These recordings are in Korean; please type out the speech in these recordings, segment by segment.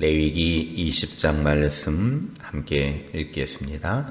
레위기 20장 말씀 함께 읽겠습니다.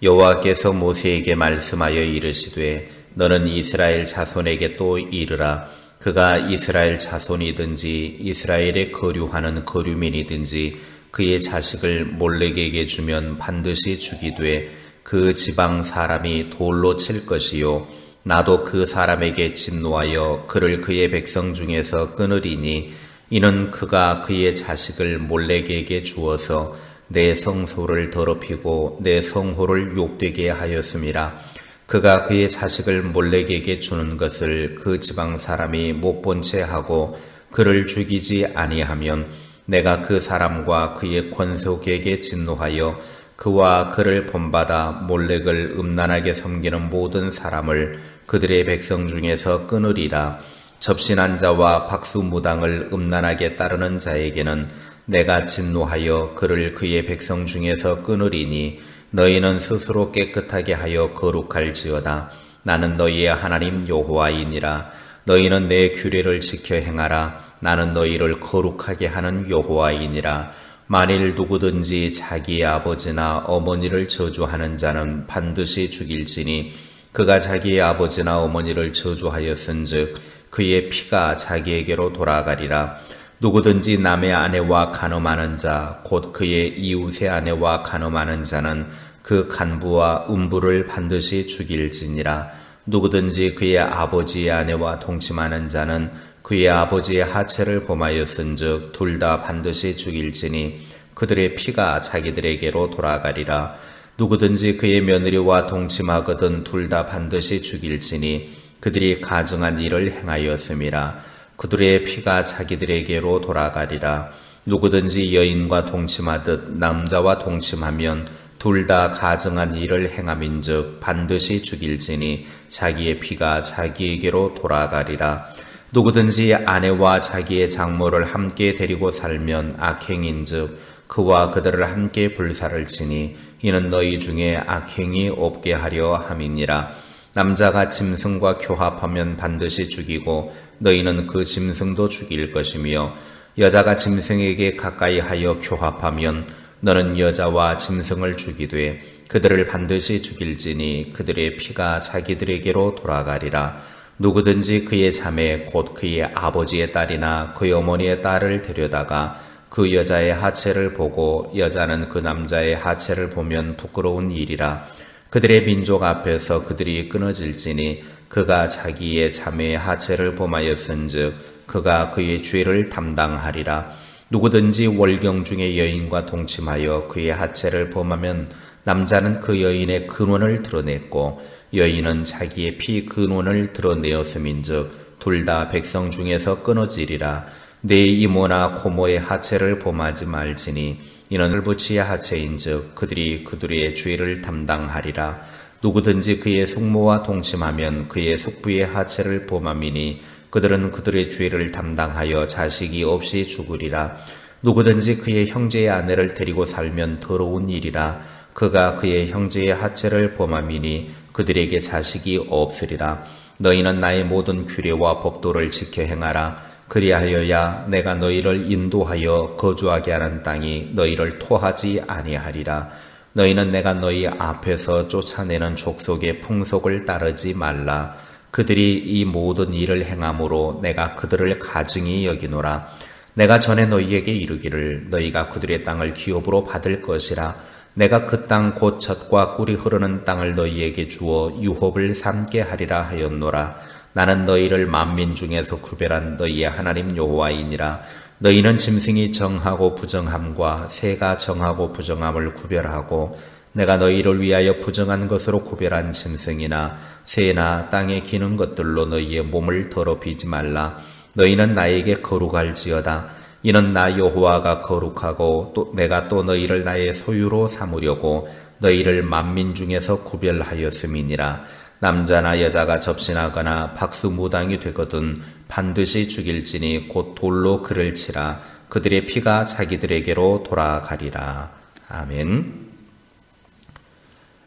여호와께서 모세에게 말씀하여 이르시되 너는 이스라엘 자손에게 또 이르라. 그가 이스라엘 자손이든지 이스라엘에 거류하는 거류민이든지 그의 자식을 몰렉에게 주면 반드시 죽이되 그 지방 사람이 돌로 칠 것이요 나도 그 사람에게 진노하여 그를 그의 백성 중에서 끊으리니 이는 그가 그의 자식을 몰렉에게 주어서 내 성소를 더럽히고 내 성호를 욕되게 하였음이라. 그가 그의 자식을 몰렉에게 주는 것을 그 지방 사람이 못 본 채 하고 그를 죽이지 아니하면 내가 그 사람과 그의 권속에게 진노하여 그와 그를 본받아 몰렉을 음란하게 섬기는 모든 사람을 그들의 백성 중에서 끊으리라. 접신한 자와 박수무당을 음란하게 따르는 자에게는 내가 진노하여 그를 그의 백성 중에서 끊으리니 너희는 스스로 깨끗하게 하여 거룩할지어다. 나는 너희의 하나님 여호와이니라. 너희는 내 규례를 지켜 행하라. 나는 너희를 거룩하게 하는 여호와이니라. 만일 누구든지 자기의 아버지나 어머니를 저주하는 자는 반드시 죽일지니 그가 자기의 아버지나 어머니를 저주하였은즉 그의 피가 자기에게로 돌아가리라. 누구든지 남의 아내와 간음하는 자, 곧 그의 이웃의 아내와 간음하는 자는 그 간부와 음부를 반드시 죽일지니라. 누구든지 그의 아버지의 아내와 동침하는 자는 그의 아버지의 하체를 범하였은즉 둘 다 반드시 죽일지니 그들의 피가 자기들에게로 돌아가리라. 누구든지 그의 며느리와 동침하거든 둘 다 반드시 죽일지니 그들이 가증한 일을 행하였음이라. 그들의 피가 자기들에게로 돌아가리라. 누구든지 여인과 동침하듯 남자와 동침하면 둘 다 가증한 일을 행함인즉 반드시 죽일지니 자기의 피가 자기에게로 돌아가리라. 누구든지 아내와 자기의 장모를 함께 데리고 살면 악행인즉 그와 그들을 함께 불사를 치니 이는 너희 중에 악행이 없게 하려 함이니라. 남자가 짐승과 교합하면 반드시 죽이고 너희는 그 짐승도 죽일 것이며 여자가 짐승에게 가까이 하여 교합하면 너는 여자와 짐승을 죽이되 그들을 반드시 죽일지니 그들의 피가 자기들에게로 돌아가리라. 누구든지 그의 자매 곧 그의 아버지의 딸이나 그의 어머니의 딸을 데려다가 그 여자의 하체를 보고 여자는 그 남자의 하체를 보면 부끄러운 일이라. 그들의 민족 앞에서 그들이 끊어질지니 그가 자기의 자매의 하체를 범하였은즉 그가 그의 죄를 담당하리라. 누구든지 월경 중에 여인과 동침하여 그의 하체를 범하면 남자는 그 여인의 근원을 드러냈고 여인은 자기의 피 근원을 드러내었음인즉 둘 다 백성 중에서 끊어지리라. 내 이모나 고모의 하체를 범하지 말지니 이는 혈부치의 하체인즉 그들의 죄를 담당하리라. 누구든지 그의 숙모와 동침하면 그의 숙부의 하체를 범함이니 그들은 그들의 죄를 담당하여 자식이 없이 죽으리라. 누구든지 그의 형제의 아내를 데리고 살면 더러운 일이라. 그가 그의 형제의 하체를 범함이니 그들에게 자식이 없으리라. 너희는 나의 모든 규례와 법도를 지켜 행하라. 그리하여야 내가 너희를 인도하여 거주하게 하는 땅이 너희를 토하지 아니하리라. 너희는 내가 너희 앞에서 쫓아내는 족속의 풍속을 따르지 말라. 그들이 이 모든 일을 행함으로 내가 그들을 가증히 여기노라. 내가 전에 너희에게 이르기를 너희가 그들의 땅을 기업으로 받을 것이라. 내가 그 땅 곧 젖과 꿀이 흐르는 땅을 너희에게 주어 유업을 삼게 하리라 하였노라. 나는 너희를 만민 중에서 구별한 너희의 하나님 여호와이니라. 너희는 짐승이 정하고 부정함과 새가 정하고 부정함을 구별하고 내가 너희를 위하여 부정한 것으로 구별한 짐승이나 새나 땅에 기는 것들로 너희의 몸을 더럽히지 말라. 너희는 나에게 거룩할지어다. 이는 나 여호와가 거룩하고 또 내가 또 너희를 나의 소유로 삼으려고 너희를 만민 중에서 구별하였음이니라. 남자나 여자가 접신하거나 박수무당이 되거든 반드시 죽일지니 곧 돌로 그를 치라. 그들의 피가 자기들에게로 돌아가리라. 아멘.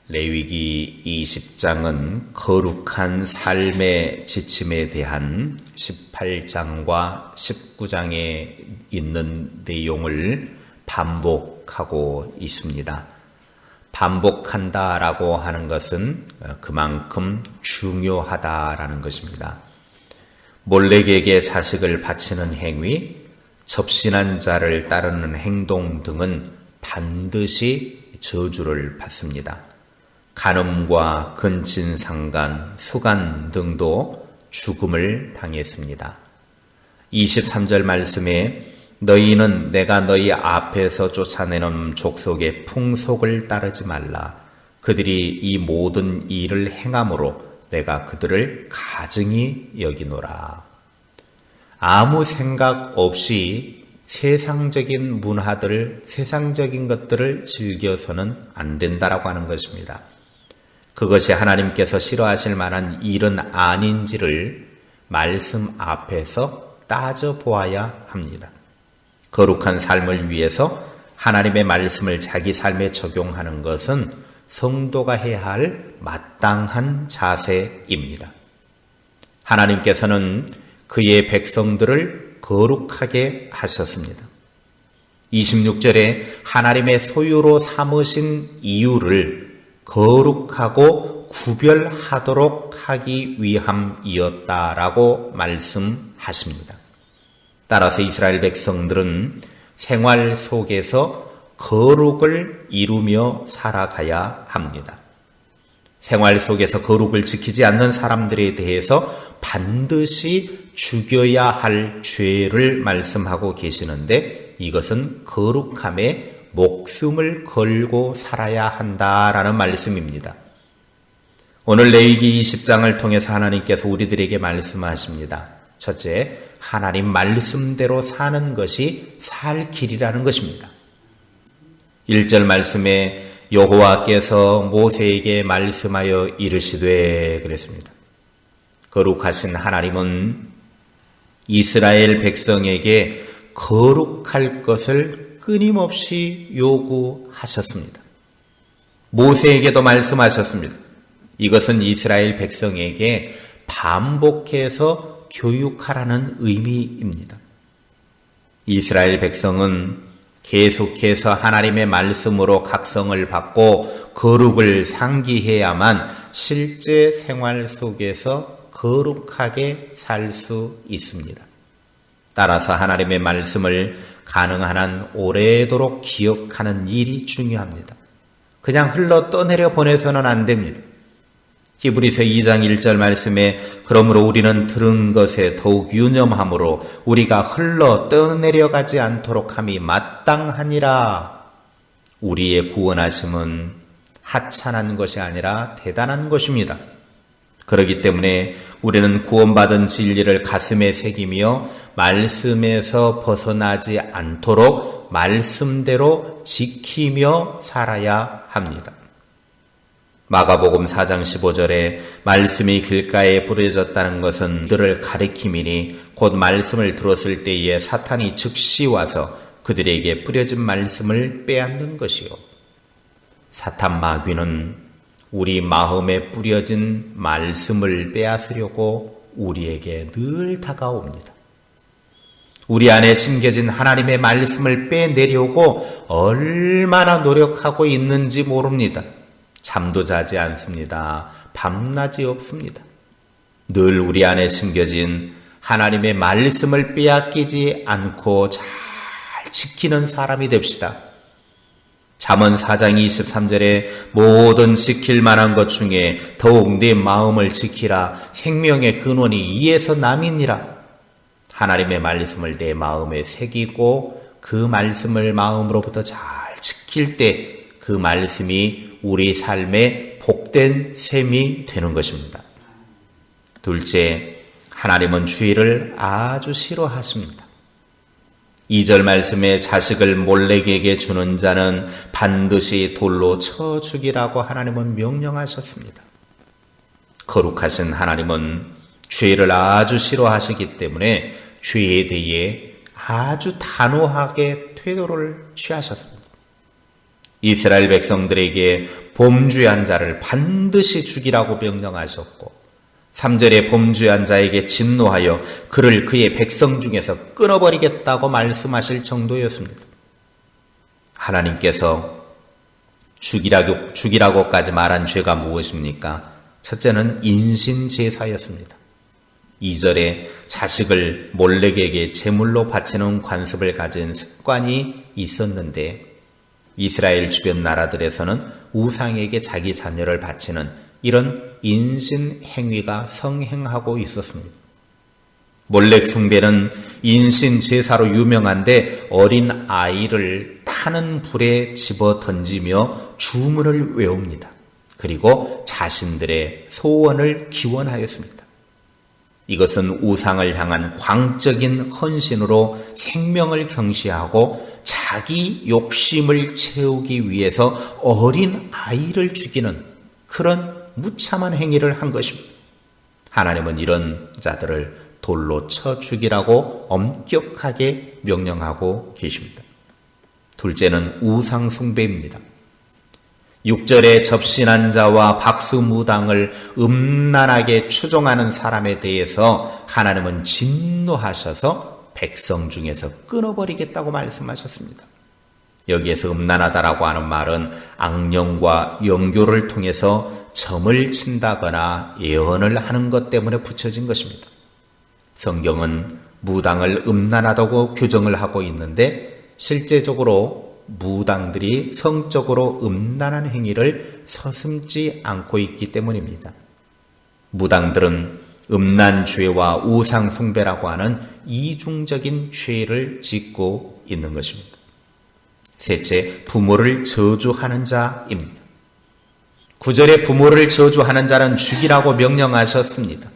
레위기 20장은 거룩한 삶의 지침에 대한 18장과 19장에 있는 내용을 반복하고 있습니다. 반복한다라고 하는 것은 그만큼 중요하다라는 것입니다. 몰렉에게 자식을 바치는 행위, 접신한 자를 따르는 행동 등은 반드시 저주를 받습니다. 간음과 근친상간, 수간 등도 죽음을 당했습니다. 23절 말씀에 너희는 내가 너희 앞에서 쫓아내는 족속의 풍속을 따르지 말라. 그들이 이 모든 일을 행함으로 내가 그들을 가증히 여기노라. 아무 생각 없이 세상적인 문화들, 세상적인 것들을 즐겨서는 안 된다라고 하는 것입니다. 그것이 하나님께서 싫어하실 만한 일은 아닌지를 말씀 앞에서 따져보아야 합니다. 거룩한 삶을 위해서 하나님의 말씀을 자기 삶에 적용하는 것은 성도가 해야 할 마땅한 자세입니다. 하나님께서는 그의 백성들을 거룩하게 하셨습니다. 26절에 하나님의 소유로 삼으신 이유를 거룩하고 구별하도록 하기 위함이었다라고 말씀하십니다. 따라서 이스라엘 백성들은 생활 속에서 거룩을 이루며 살아가야 합니다. 생활 속에서 거룩을 지키지 않는 사람들에 대해서 반드시 죽여야 할 죄를 말씀하고 계시는데 이것은 거룩함에 목숨을 걸고 살아야 한다라는 말씀입니다. 오늘 레위기 20장을 통해서 하나님께서 우리들에게 말씀하십니다. 첫째, 하나님 말씀대로 사는 것이 살 길이라는 것입니다. 1절 말씀에 여호와께서 모세에게 말씀하여 이르시되 그랬습니다. 거룩하신 하나님은 이스라엘 백성에게 거룩할 것을 끊임없이 요구하셨습니다. 모세에게도 말씀하셨습니다. 이것은 이스라엘 백성에게 반복해서 교육하라는 의미입니다. 이스라엘 백성은 계속해서 하나님의 말씀으로 각성을 받고 거룩을 상기해야만 실제 생활 속에서 거룩하게 살 수 있습니다. 따라서 하나님의 말씀을 가능한 한 오래도록 기억하는 일이 중요합니다. 그냥 흘러 떠내려 보내서는 안 됩니다. 히브리서 2장 1절 말씀에 그러므로 우리는 들은 것에 더욱 유념함으로 우리가 흘러 떠내려가지 않도록 함이 마땅하니라. 우리의 구원하심은 하찮은 것이 아니라 대단한 것입니다. 그렇기 때문에 우리는 구원받은 진리를 가슴에 새기며 말씀에서 벗어나지 않도록 말씀대로 지키며 살아야 합니다. 마가복음 4장 15절에 말씀이 길가에 뿌려졌다는 것은 그들을 가리킴이니 곧 말씀을 들었을 때에 사탄이 즉시 와서 그들에게 뿌려진 말씀을 빼앗는 것이요. 사탄 마귀는 우리 마음에 뿌려진 말씀을 빼앗으려고 우리에게 늘 다가옵니다. 우리 안에 심겨진 하나님의 말씀을 빼내려고 얼마나 노력하고 있는지 모릅니다. 잠도 자지 않습니다. 밤낮이 없습니다. 늘 우리 안에 심겨진 하나님의 말씀을 빼앗기지 않고 잘 지키는 사람이 됩시다. 잠언 4장 23절에 모든 지킬 만한 것 중에 더욱 내 마음을 지키라. 생명의 근원이 이에서 남이니라. 하나님의 말씀을 내 마음에 새기고 그 말씀을 마음으로부터 잘 지킬 때 그 말씀이 우리 삶의 복된 셈이 되는 것입니다. 둘째, 하나님은 죄를 아주 싫어하십니다. 2절 말씀에 자식을 몰렉에게 주는 자는 반드시 돌로 쳐 죽이라고 하나님은 명령하셨습니다. 거룩하신 하나님은 죄를 아주 싫어하시기 때문에 죄에 대해 아주 단호하게 태도를 취하셨습니다. 이스라엘 백성들에게 범죄한 자를 반드시 죽이라고 명령하셨고 3절에 범죄한 자에게 진노하여 그를 그의 백성 중에서 끊어버리겠다고 말씀하실 정도였습니다. 하나님께서 죽이라고까지 말한 죄가 무엇입니까? 첫째는 인신제사였습니다. 2절에 자식을 몰렉에게 제물로 바치는 관습을 가진 습관이 있었는데 이스라엘 주변 나라들에서는 우상에게 자기 자녀를 바치는 이런 인신 행위가 성행하고 있었습니다. 몰렉 숭배는 인신 제사로 유명한데 어린 아이를 타는 불에 집어 던지며 주문을 외웁니다. 그리고 자신들의 소원을 기원하였습니다. 이것은 우상을 향한 광적인 헌신으로 생명을 경시하고 자기 욕심을 채우기 위해서 어린 아이를 죽이는 그런 무참한 행위를 한 것입니다. 하나님은 이런 자들을 돌로 쳐 죽이라고 엄격하게 명령하고 계십니다. 둘째는 우상 숭배입니다. 6절에 접신한 자와 박수무당을 음란하게 추종하는 사람에 대해서 하나님은 진노하셔서 백성 중에서 끊어버리겠다고 말씀하셨습니다. 여기에서 음란하다라고 하는 말은 악령과 영교를 통해서 점을 친다거나 예언을 하는 것 때문에 붙여진 것입니다. 성경은 무당을 음란하다고 규정을 하고 있는데 실제적으로 무당들이 성적으로 음란한 행위를 서슴지 않고 있기 때문입니다. 무당들은 음란 죄와 우상 숭배라고 하는 이중적인 죄를 짓고 있는 것입니다. 셋째, 부모를 저주하는 자입니다. 9절에 부모를 저주하는 자는 죽이라고 명령하셨습니다.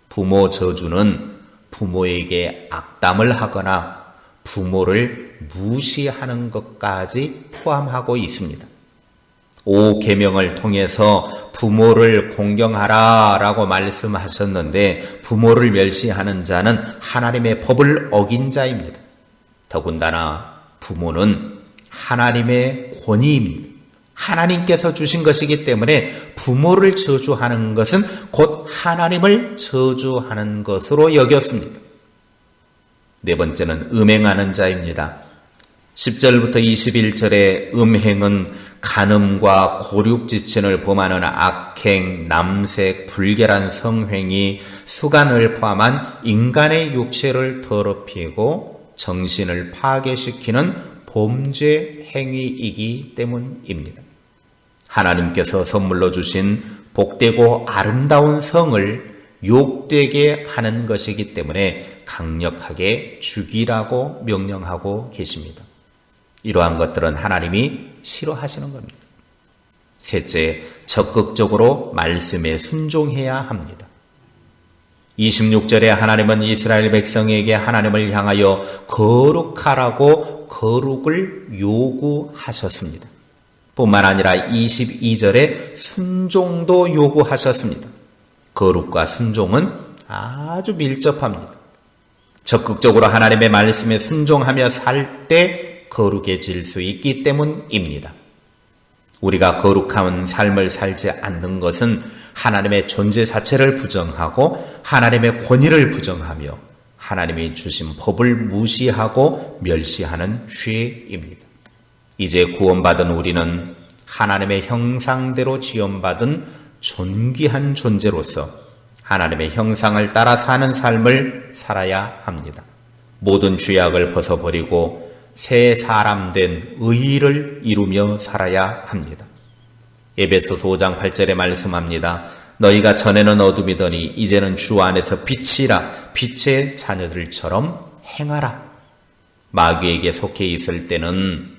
부모 저주는 부모에게 악담을 하거나 부모를 무시하는 것까지 포함하고 있습니다. 5계명을 통해서 부모를 공경하라 라고 말씀하셨는데 부모를 멸시하는 자는 하나님의 법을 어긴 자입니다. 더군다나 부모는 하나님의 권위입니다. 하나님께서 주신 것이기 때문에 부모를 저주하는 것은 곧 하나님을 저주하는 것으로 여겼습니다. 네 번째는 음행하는 자입니다. 10절부터 21절의 음행은 간음과 고륙지친을 범하는 악행, 남색, 불결한 성행위, 수간을 포함한 인간의 육체를 더럽히고 정신을 파괴시키는 범죄 행위이기 때문입니다. 하나님께서 선물로 주신 복되고 아름다운 성을 욕되게 하는 것이기 때문에 강력하게 죽이라고 명령하고 계십니다. 이러한 것들은 하나님이 싫어하시는 겁니다. 셋째, 적극적으로 말씀에 순종해야 합니다. 26절에 하나님은 이스라엘 백성에게 하나님을 향하여 거룩하라고 거룩을 요구하셨습니다. 뿐만 아니라 22절에 순종도 요구하셨습니다. 거룩과 순종은 아주 밀접합니다. 적극적으로 하나님의 말씀에 순종하며 살 때 거룩해질 수 있기 때문입니다. 우리가 거룩한 삶을 살지 않는 것은 하나님의 존재 자체를 부정하고 하나님의 권위를 부정하며 하나님이 주신 법을 무시하고 멸시하는 죄입니다. 이제 구원받은 우리는 하나님의 형상대로 지음받은 존귀한 존재로서 하나님의 형상을 따라 사는 삶을 살아야 합니다. 모든 죄악을 벗어버리고 새 사람 된 의를 이루며 살아야 합니다. 에베소서 5장 8절에 말씀합니다. 너희가 전에는 어둠이더니 이제는 주 안에서 빛이라 빛의 자녀들처럼 행하라. 마귀에게 속해 있을 때는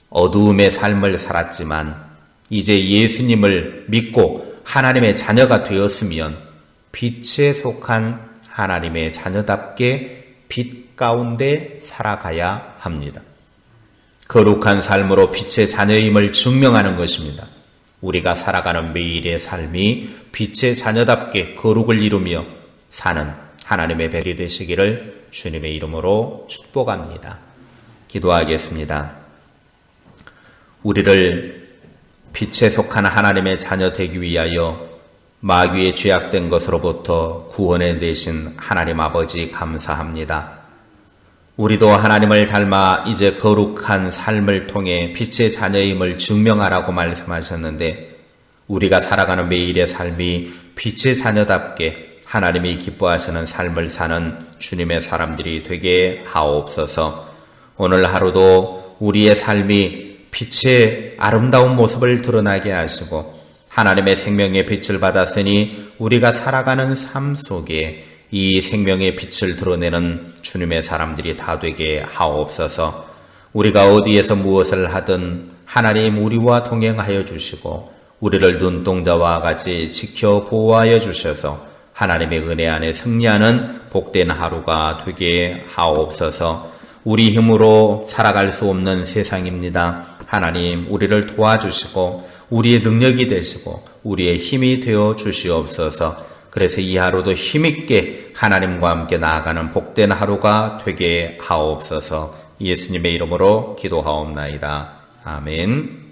어두움의 삶을 살았지만 이제 예수님을 믿고 하나님의 자녀가 되었으면 빛에 속한 하나님의 자녀답게 빛 가운데 살아가야 합니다. 거룩한 삶으로 빛의 자녀임을 증명하는 것입니다. 우리가 살아가는 매일의 삶이 빛의 자녀답게 거룩을 이루며 사는 하나님의 백이 되시기를 주님의 이름으로 축복합니다. 기도하겠습니다. 우리를 빛에 속한 하나님의 자녀 되기 위하여 마귀의 죄악된 것으로부터 구원해 내신 하나님 아버지 감사합니다. 우리도 하나님을 닮아 이제 거룩한 삶을 통해 빛의 자녀임을 증명하라고 말씀하셨는데 우리가 살아가는 매일의 삶이 빛의 자녀답게 하나님이 기뻐하시는 삶을 사는 주님의 사람들이 되게 하옵소서. 오늘 하루도 우리의 삶이 빛의 아름다운 모습을 드러나게 하시고 하나님의 생명의 빛을 받았으니 우리가 살아가는 삶 속에 이 생명의 빛을 드러내는 주님의 사람들이 다 되게 하옵소서. 우리가 어디에서 무엇을 하든 하나님 우리와 동행하여 주시고 우리를 눈동자와 같이 지켜 보호하여 주셔서 하나님의 은혜 안에 승리하는 복된 하루가 되게 하옵소서. 우리 힘으로 살아갈 수 없는 세상입니다. 하나님 우리를 도와주시고 우리의 능력이 되시고 우리의 힘이 되어 주시옵소서. 그래서 이 하루도 힘있게 하나님과 함께 나아가는 복된 하루가 되게 하옵소서. 예수님의 이름으로 기도하옵나이다. 아멘.